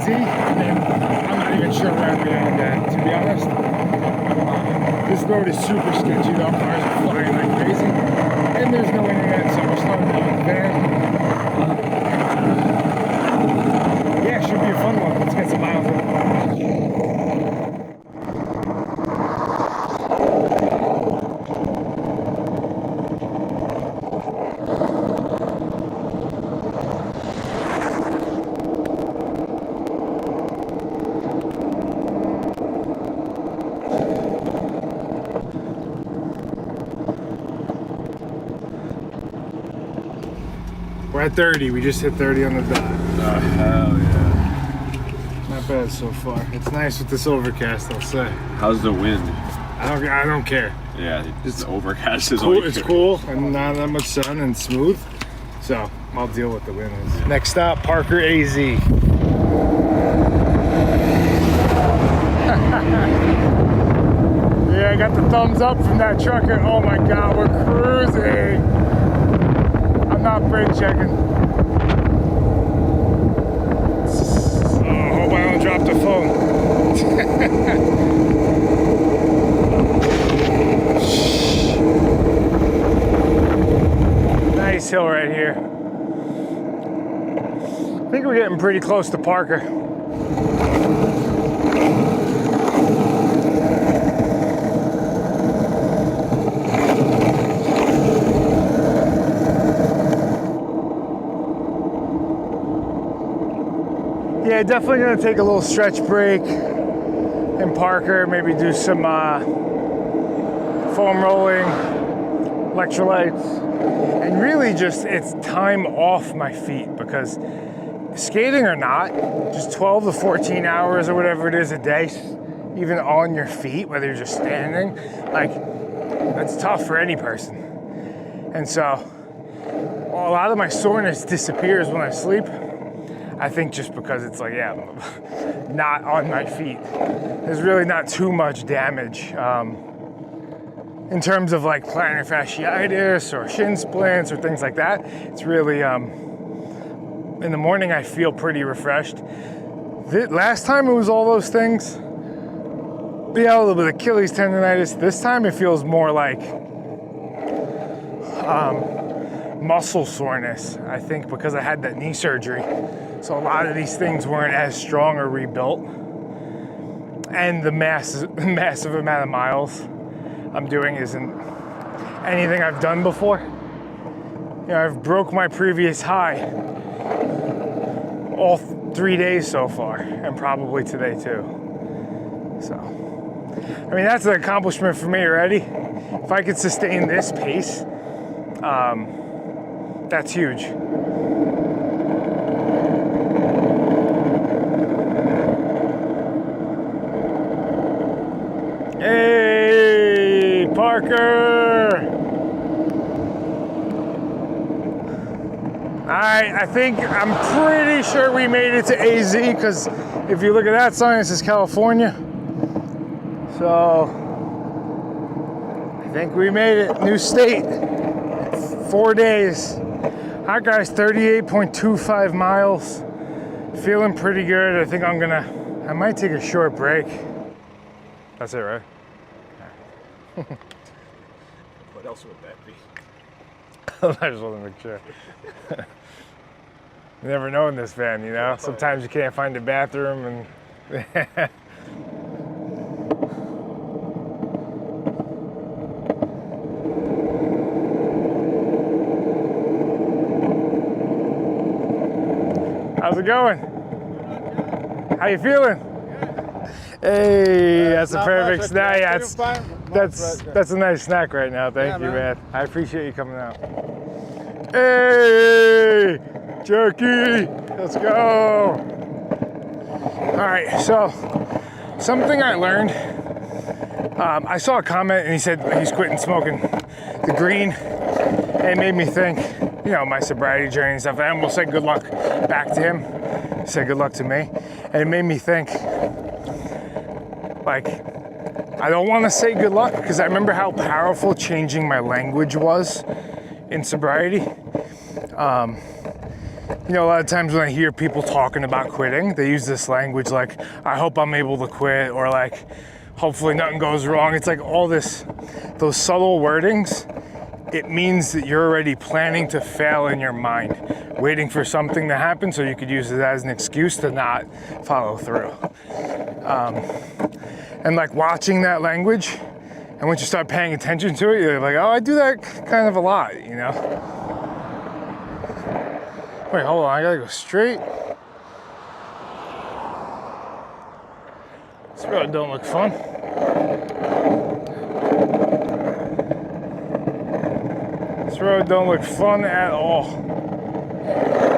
AZ, and I'm not even sure where I'm going to end at, to be honest. This road is super sketchy though, cars are flying like crazy, and there's no internet, so we're starting out with the van. Yeah, should be a fun one. Let's get some miles in. We're at 30. We just hit 30 on the dot. Oh, hell yeah. Not bad so far. It's nice with this overcast, I'll say. How's the wind? I don't care. Yeah, it's overcast is Cool. all It's care. cool and not that much sun and smooth. So I'll deal with the wind. Next stop, Parker AZ. Yeah, I got the thumbs up from that trucker. Oh my God, we're cruising. I'm not brake checking. Oh, hope I don't drop the phone. Nice hill right here. I think we're getting pretty close to Parker. Yeah, definitely gonna take a little stretch break in Parker, maybe do some foam rolling, electrolytes, and really just it's time off my feet, because skating or not, just 12 to 14 hours or whatever it is a day, even on your feet, whether you're just standing, like that's tough for any person. And so a lot of my soreness disappears when I sleep. I think just because it's like, yeah, I'm not on my feet. There's really not too much damage in terms of like plantar fasciitis or shin splints or things like that. It's really, in the morning I feel pretty refreshed. Last time it was all those things. Yeah, a little bit of Achilles tendonitis. This time it feels more like muscle soreness, I think, because I had that knee surgery. So a lot of these things weren't as strong or rebuilt. And the massive amount of miles I'm doing isn't anything I've done before. You know, I've broke my previous high all 3 days so far, and probably today too. So, I mean, that's an accomplishment for me already. If I could sustain this pace, that's huge. Hey, Parker! I think I'm pretty sure we made it to AZ, because if you look at that sign, it says California. So, I think we made it. New state. 4 days. All right, guys, 38.25 miles. Feeling pretty good. I think I might take a short break. That's it, right? What else would that be? I just want to make sure. You never know in this van, you know? Sometimes you can't find a bathroom and... How's it going? How you feeling? Hey, that's a perfect snack. Yeah, that's a nice snack right now. Thank you, man. I appreciate you coming out. Hey, jerky, let's go. All right, so something I learned. I saw a comment and he said he's quitting smoking the green, and it made me think, you know, my sobriety journey and stuff. I almost said good luck back to him. He said good luck to me, and it made me think. Like, I don't want to say good luck, because I remember how powerful changing my language was in sobriety. You know, a lot of times when I hear people talking about quitting, they use this language like, I hope I'm able to quit, or like, hopefully nothing goes wrong. It's like all this, those subtle wordings, it means that you're already planning to fail in your mind, waiting for something to happen so you could use it as an excuse to not follow through. And like watching that language, and once you start paying attention to it, you're like, oh, I do that kind of a lot, you know? Wait, hold on, I gotta go straight. This road don't look fun. This road don't look fun at all.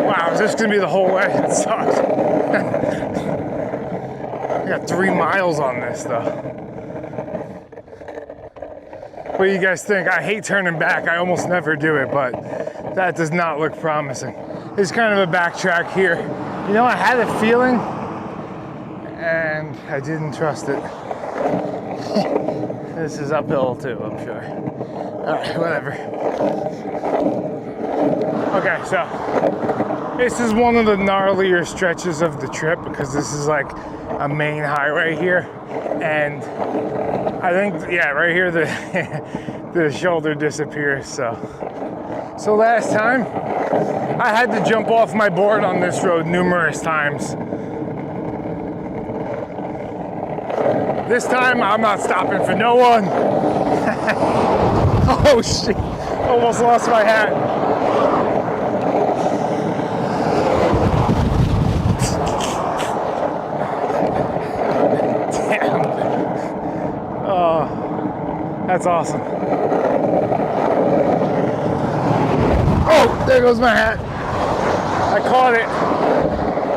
Wow, is this gonna be the whole way? It sucks. I got 3 miles on this though. What do you guys think? I hate turning back. I almost never do it, but that does not look promising. It's kind of a backtrack here. You know, I had a feeling and I didn't trust it. This is uphill too, I'm sure. All right, whatever. Okay, so this is one of the gnarlier stretches of the trip because this is like a main highway here. And I think, yeah, right here the shoulder disappears. So last time I had to jump off my board on this road numerous times. This time I'm not stopping for no one. Oh shit, almost lost my hat. Damn. Oh, that's awesome. Oh, there goes my hat. I caught it.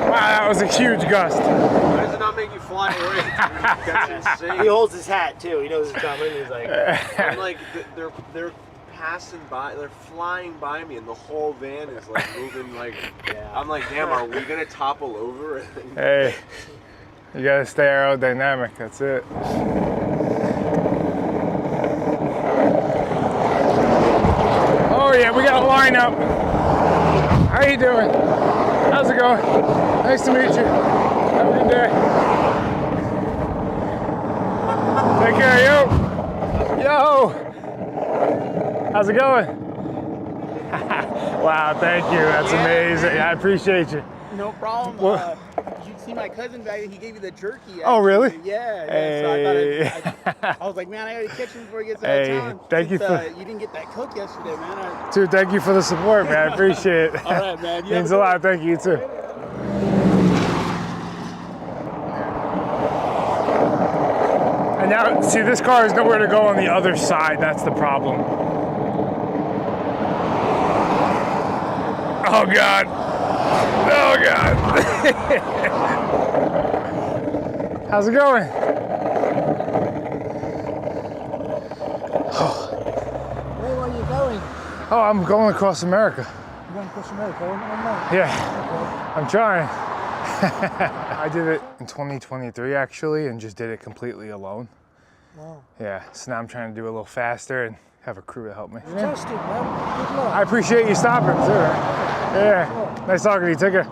Wow, that was a huge gust. Why does it not make you fly away? That's insane. He holds his hat too. He knows it's coming. He's like, I'm like, they're passing by, they're flying by me, and the whole van is like moving like. yeah. I'm like, damn, are we gonna topple over? Hey, you gotta stay aerodynamic, that's it. Oh yeah, we got a lineup. How you doing? How's it going? Nice to meet you. Have a good day. Take care, yo. Yo. How's it going? Wow, thank you. That's amazing. I appreciate you. No problem. What? You see my cousin back there, he gave you the jerky. Actually. Oh, really? Yeah. Hey. So I was like, man, I gotta catch him before he gets out Hey, of town. thank you for- You didn't get that Coke yesterday, man. Dude, thank you for the support, man. I appreciate it. All right, man. You Means have a lot. Thank you, too. And now, see, this car has nowhere to go on the other side. That's the problem. Oh, God. Oh, God. How's it going? Where are you going? Oh, I'm going across America. You're going across America? Yeah, I'm trying. I did it in 2023 actually, and just did it completely alone. Wow. Yeah, so now I'm trying to do it a little faster and have a crew to help me. Fantastic, man. Good luck. I appreciate you stopping too. Yeah, nice talking to you. Take care.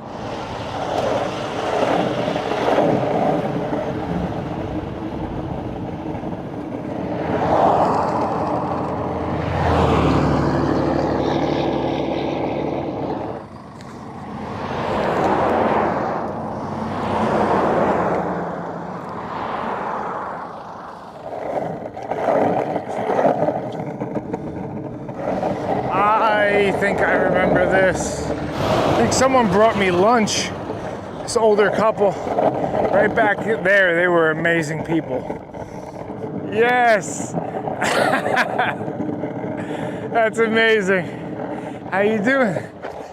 I think I remember this. I think someone brought me lunch. This older couple, right back there, they were amazing people. Yes! That's amazing. How you doing?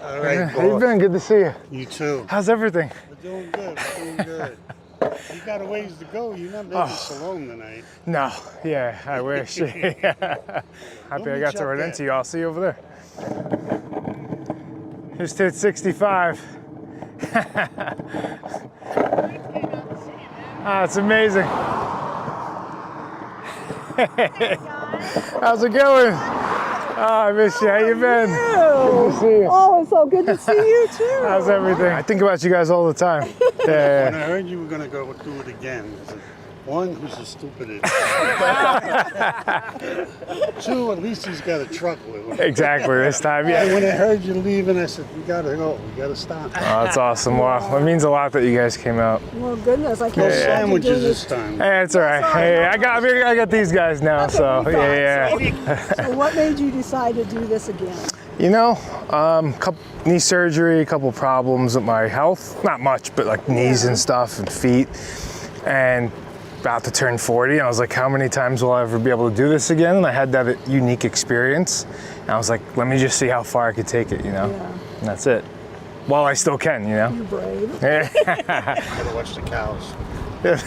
All right, How you been? Good to see you. You too. How's everything? We're doing good. We're doing good. You got a ways to go. You're not making Salome tonight. No, yeah, I wish. Happy I got to run into you. I'll see you over there. Just hit 65. It's amazing. Hey guys. How's it going? I miss you. How you been? You. Good to see you. Oh, it's so good to see you too. How's everything? I think about you guys all the time. When Yeah. I heard you were gonna go do it again, I said, one, who's the stupidest? Two, at least he's got a truck with him. Exactly. This time, And yeah. when I heard you leaving, I said, we gotta go. We gotta stop. Oh, that's awesome. Wow. It means a lot that you guys came out. Well, goodness, I No can't imagine sandwiches doing this time. Hey, it's all right. Hey, I got these guys now, so yeah. So what made you decide to do this again? You know, couple knee surgery, a couple problems with my health. Not much, but like knees and stuff and feet. And about to turn 40. I was like, how many times will I ever be able to do this again? And I had that unique experience. And I was like, let me just see how far I could take it, you know? Yeah. And that's it. While I still can, you know? You're brave. Gotta watch the cows. Yeah,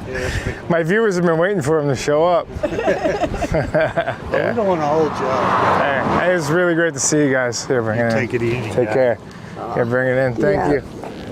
it's big. My viewers have been waiting for him to show up. But we don't want to hold you up. Hey, it was really great to see you guys. Here, bring it in. Take it easy. Take guy. care. Here, bring it in. Thank Yeah. you.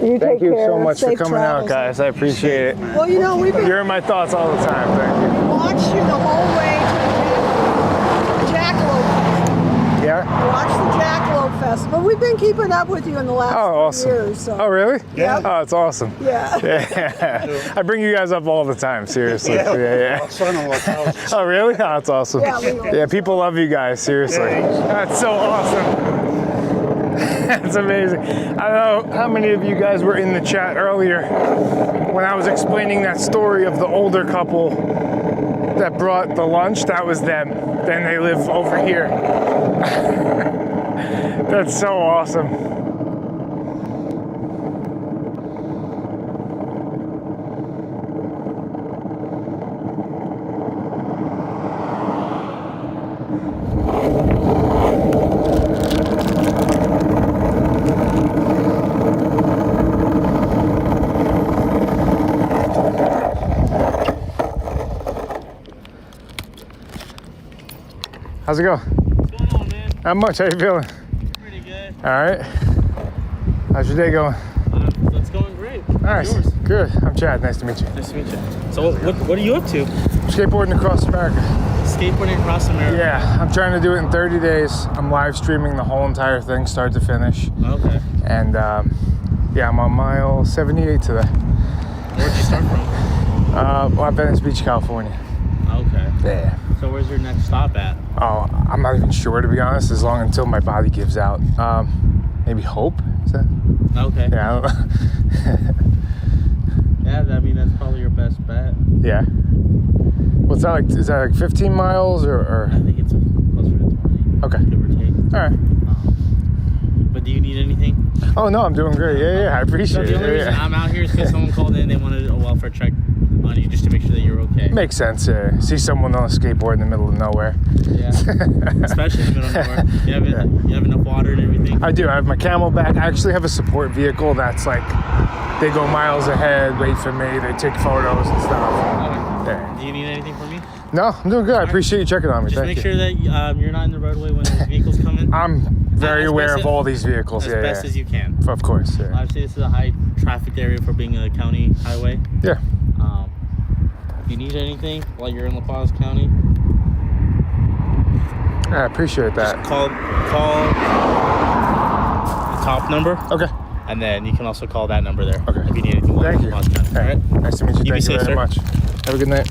You Thank take you care. so much for Safe coming out, travels. guys. I appreciate it. Well, you know, we've been You're in my thoughts all the time. Thank you. watched you the whole way to the Jackalope. Yeah? Watch the Jackalope Festival. We've been keeping up with you in the last Oh, few awesome. years. So. Oh, really? Yeah. Oh, it's awesome. Yeah. Yeah. I bring you guys up all the time, seriously. Yeah. Our son-in-law tells us. Oh, really? Oh, that's awesome. Yeah, we love Yeah, people love you guys, seriously. That's so awesome. That's amazing. I don't know how many of you guys were in the chat earlier when I was explaining that story of the older couple that brought the lunch. That was them. Then they live over here. That's so awesome. How's it going? What's going on, man? Not much. How you feeling? Pretty good. All right. How's your day going? That's going great. Nice. Yours? Good. I'm Chad. Nice to meet you. Nice to meet you. So what are you up to? Skateboarding across America. Skateboarding across America. Yeah, I'm trying to do it in 30 days. I'm live streaming the whole entire thing, start to finish. Okay. And yeah, I'm on mile 78 today. Where'd you start from? Well, I'm Venice Beach, California. Okay. Yeah. So where's your next stop at? Oh, I'm not even sure, to be honest, as long until my body gives out. Maybe Hope? Is that? Okay. Yeah, I don't know. Yeah, I mean, that's probably your best bet. Yeah. What's that like? Is that like 15 miles or? I think it's closer to 20. Okay. Give or take. All right. But do you need anything? Oh, no, I'm doing great. Yeah, I So appreciate the only it. reason Yeah. I'm out here is because someone called in. They wanted a welfare check on you just to make sure that you're okay. Makes sense. See someone on a skateboard in the middle of nowhere. Yeah. Especially in the middle of nowhere. You have enough water and everything? I do. I have my Camelback. I actually have a support vehicle that's like, they go miles ahead, wait for me, they take photos and stuff. Okay. Yeah. Do you need anything from me? No, I'm doing good. I appreciate you checking on me. Just Thank make you. sure that you're not in the roadway when there's vehicles coming. I'm very As aware best of all these vehicles. As Yeah, best yeah. as you can. Of course. Yeah. Obviously, this is a high traffic area for being a county highway. Yeah. If you need anything while you're in La Paz County, I appreciate that. call the top number, Okay. and then you can also call that number there. Okay. If you need anything while Thank you're you. in La Paz County. All Hey, right. nice to meet you. You be Thank you safe, very sir. much. Have a good night.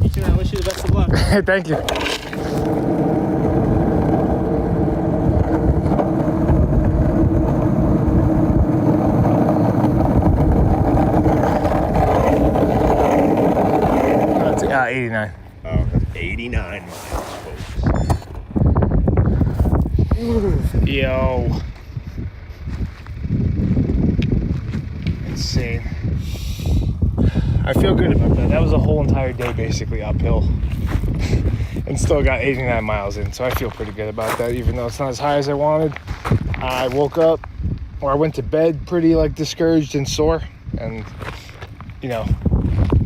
You too, man. I wish you the best of luck. Thank you. That's 89. Oh, 89 miles, folks. Yo. Insane. I feel good about that. That was a whole entire day basically uphill. And still got 89 miles in, so I feel pretty good about that, even though it's not as high as I wanted. I woke up, or I went to bed pretty like discouraged and sore, and you know,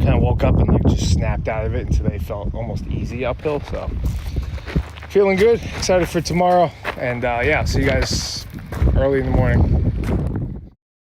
kind of woke up and like just snapped out of it, and today felt almost easy uphill, so feeling good, excited for tomorrow, and yeah, I'll see you guys early in the morning.